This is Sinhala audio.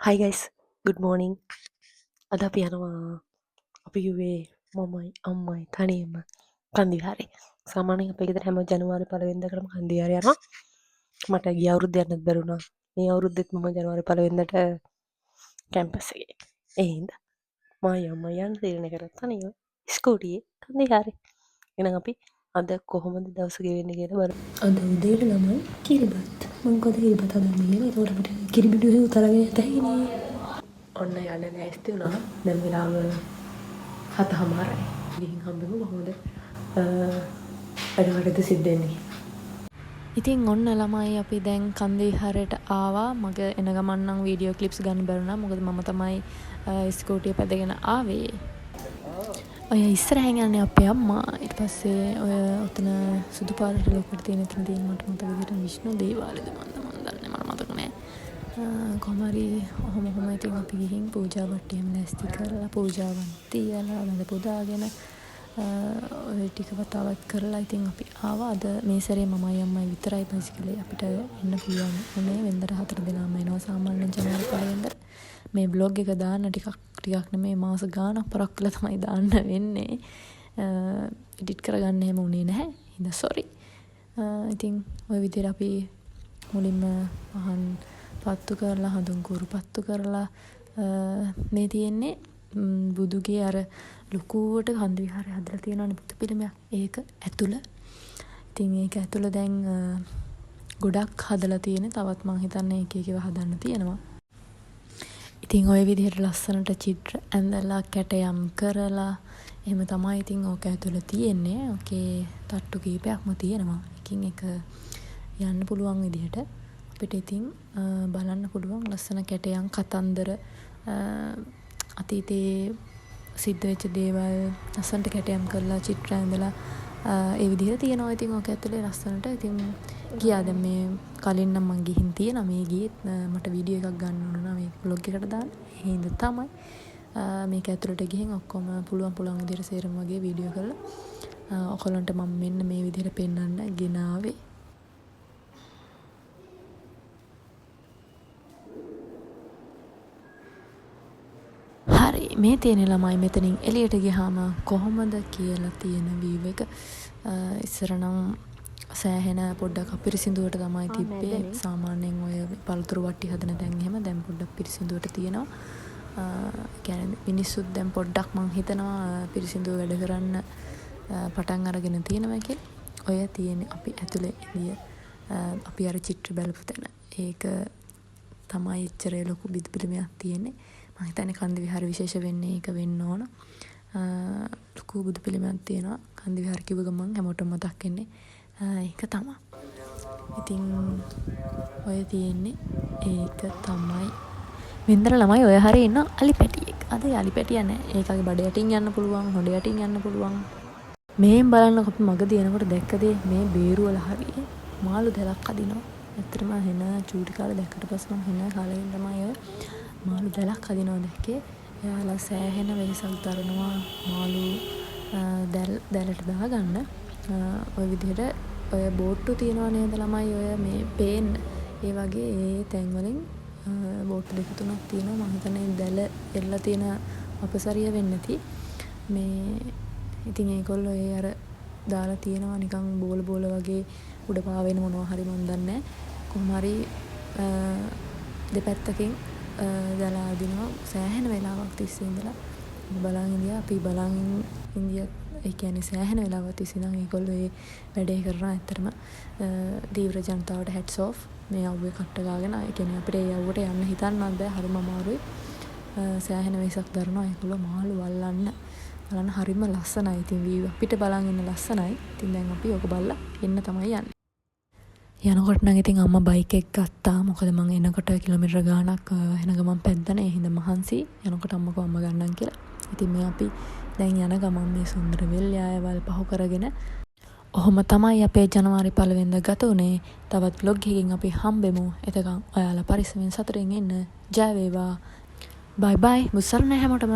Hi guys, good morning. අද අපි යනවා අපි කිව්වේ මමයි අම්මයි තනියම කන්දිහාරේ. සාමාන්‍යයෙන් අපේ ගෙදර හැම ජනවාරි 1 වෙනිදාටම කන්දිහාරේ යනවා. මට ගිය අවුරුද්ද යන්නත් බැරුණා. මේ අවුරුද්දෙත් මම ජනවාරි 1 වෙනිදාට කැම්පස් එකේ. ඒ හින්දා මයි අම්මයි යන්න තීරණය කරා තනියම ස්කූටියේ කන්දිහාරේ. එහෙනම් අපි අද කොහොමද දවස ගෙවෙන්නේ කියලා බලමු. අද උදේට ළමයි කිරිබත්. මම කොහොමද කිරිබත් හදන්නේ කියලා. ඒකට අපිට කිරිබිඩු උතරගෙන තැහිනේ. ඔන්න යන්න ලෑස්ති වුණා. දැන් වෙලාව 7:00යි. ගිහින් හම්බෙමු කොහොමද වැඩ කටයුතු සිද්ධ වෙන්නේ. ඉතින් ඔන්න ළමයි අපි දැන් කන්දිහාරයට ආවා. මගේ එන ගමන් නම් වීඩියෝ ක්ලිප්ස් ගන්න බැරුණා. මොකද මම තමයි ස්කූටිය පැදගෙන ආවේ. ඔය ඉස්සරහින් යන්නේ අපේ අම්මා. ඊට පස්සේ ඔය ඔතන සුදු පාරට ලොකුට තියෙන එතන තියෙන මට මතක විදිහට විෂ්ණු දේවාලයද මන් දන්නේ මට මතක නෑ. කොහොම හරි ඔහොම ඉතින් අපි ගිහින් පූජා වට්ටියම නැස්ති කරලා පූජාවන් තියලා වැඳ පුදාගෙන ඔය ටික වතාවත් කරලා ඉතින් අපි ආවා. අද මේ සැරේ මමයි අම්මයි විතරයි බයිසිකලේ අපිට එන්න පුළුවන් උනේ. වෙනදට 4 දෙනාම එනවා සාමාන්‍යයෙන් ජනවාරි 1 වෙනිදා. මේ බ්ලොග් එක දාන්න ටිකක් නෙමෙයි මාස ගාණක් පරක් වෙලා තමයි දාන්න වෙන්නේ. එඩිට් කරගන්න හැම උනේ නැහැ. හින්දා සෝරි. ඉතින් ওই විදිහට අපි මුලින්ම පහන් පත්තු කරලා හඳුන් කූරු පත්තු කරලා මේ තියෙන්නේ බුදුගේ අර ලොකුවට කන්ද විහාරය හදලා තියෙනවානේ බුදු පිළිමයක්. ඒක ඇතුළ. ඉතින් ඒක ඇතුළ දැන් ගොඩක් හදලා තියෙන්නේ. තවත් මං හිතන්නේ එක එකව හදන්න තියෙනවා. ඉතින් ওই විදිහට ලස්සනට චිත්‍ර ඇඳලා කැටයම් කරලා එහෙම තමයි ඉතින් ඕක ඇතුළ තියෙන්නේ. ඕකේ තට්ටු කීපයක්ම තියෙනවා. එකින් එක යන්න පුළුවන් විදිහට අපිට ඉතින් බලන්න පුළුවන් ලස්සන කැටයම් කතන්දර අතීතයේ සිද්ධ වෙච්ච දේවල් ලස්සනට කැටයම් කරලා චිත්‍ර ඇඳලා ඒ විදිහට තියෙනවා. ඉතින් ඕක ඇතුලේ ලස්සනට ඉතින් ගියා දැන් මේ කලින් නම් මං ගිහින් තියෙනවා. මේ ගියෙත් මට වීඩියෝ එකක් ගන්න ඕන නම් මේ vlog එකට දාන්න. ඒ හින්දා තමයි මේක ඇතුලට ගිහින් ඔක්කොම පුළුවන් විදිහට සේරම වගේ වීඩියෝ කරලා ඔයගොල්ලන්ට මම මෙන්න මේ විදිහට පෙන්වන්න ගෙනාවේ. හරි මේ තියෙන ළමයි මෙතනින් එළියට ගියාම කොහොමද කියලා තියෙන වීව් එක ඉස්සර නම් සෑහෙන පොඩ්ඩක් අපිරිසිදුවට තමයි තිබ්බේ. සාමාන්‍යයෙන් ඔය පළතුරු වට්ටි හදන තැන් එහෙම දැන් පොඩ්ඩක් පිරිසිදුවට තියෙනවා. කියන්නේ මිනිස්සුත් දැන් පොඩ්ඩක් මං හිතනවා පිරිසිදුව වැඩ කරන්න පටන් අරගෙන තියෙනවා කියලා. ඔය තියෙන අපි ඇතුලේ එළිය අපි අර චිත්‍ර බලපු තැන. ඒක තමයි එච්චරේ ලොකු බිදු පිළිමයක් තියෙන්නේ. මම හිතන්නේ කන්ද විහාර විශේෂ වෙන්නේ ඒක වෙන්න ඕන. ලොකු බුදු පිළිමයක් තියෙනවා. කන්ද විහාර කිව්ව ගමන් හැමෝටම මතක් වෙන්නේ ඒක තමයි. ඉතින් ඔය තියෙන්නේ ඒක තමයි. වින්දර ළමයි ඔය හරිය ඉන්න අලි පැටියෙක්. අද අලි පැටිය නැහැ. ඒකගේ බඩ යටින් යන්න පුළුවන්, හොඬ යටින් යන්න පුළුවන්. මේන් බලන්න අපි මගදී එනකොට දැක්කද මේ බේරු වල හරිය මාළු දැලක් අදිනවා. ඇත්තටම හෙන චූටි කාලේ දැක්කට පස්සේ මම හෙන කාලේ තමයි ඔය මාළු දැලක් අදිනවා දැක්කේ. එයාලා සෑහෙන වෙලසක් දරනවා මාළු දැලට දාගන්න. ඔය විදිහට ඔය බෝට්ටු තියනවා නේද ළමයි ඔය මේ පේන්න. ඒ වගේ ඒ තැන් වලින් බෝට්ටු දෙක තුනක් තියෙනවා. මම හිතන්නේ දැල එල්ලලා තියෙන අපසරිය වෙන්නේ නැති. මේ ඉතින් ඒගොල්ලෝ ඒ අර දාලා තියෙනවා නිකන් බෝල වගේ උඩ පාවෙන මොනවා හරි මන් දන්නේ නැහැ. කොහොම හරි දෙපැත්තකින් දලා අදිනවා සෑහෙන වෙලාවක් තිස්සේ ඉඳලා බලන් ඉඳියා. අපි බලන් ඉන්දියා ඒ කියන්නේ සෑහෙන වෙලාවක් තිස්සේ ඉඳන් ඒගොල්ලෝ ඒ වැඩේ කරනවා. ඇත්තටම දීව්‍ර ජනතාවට හැට්ස් ඔෆ්. මේ අවුවේ කට්ට ගාගෙන ඒ කියන්නේ අපිට ඒ අවුවට යන්න හිතන්නත් බෑ. හරිම අමාරුයි. සෑහෙන වෙසක් දරනවා ඒගොල්ලෝ මාළු වල්ලන්න. බලන්න හරිම ලස්සනයි. ඉතින් වීව් අපිට බලන් ඉන්න ලස්සනයි. ඉතින් දැන් අපි ඔක බලලා එන්න තමයි යන්නේ. යනකොට නම් ඉතින් අම්මා බයික් එක ගත්තා. මොකද මං එනකොට කිලෝමීටර ගාණක් එන ගමන් පැද්දනේ. ඒ හින්දා මහන්සි. යනකොට අම්මා අම්මා ගන්නම් කියලා. ඉතින් මේ අපි දැන් යන ගමන් මේ සුන්දර වෙල් යායවල් පහු කරගෙන ඔහොම තමයි අපේ ජනවාරි 1 වෙනිදා ගත උනේ. තවත් vlog එකකින් අපි හම්බෙමු. එතකන් ඔයාලා පරිස්සමෙන් සතුටින් ඉන්න. ජය වේවා. බයි බයි. මුසරණ හැමෝටම.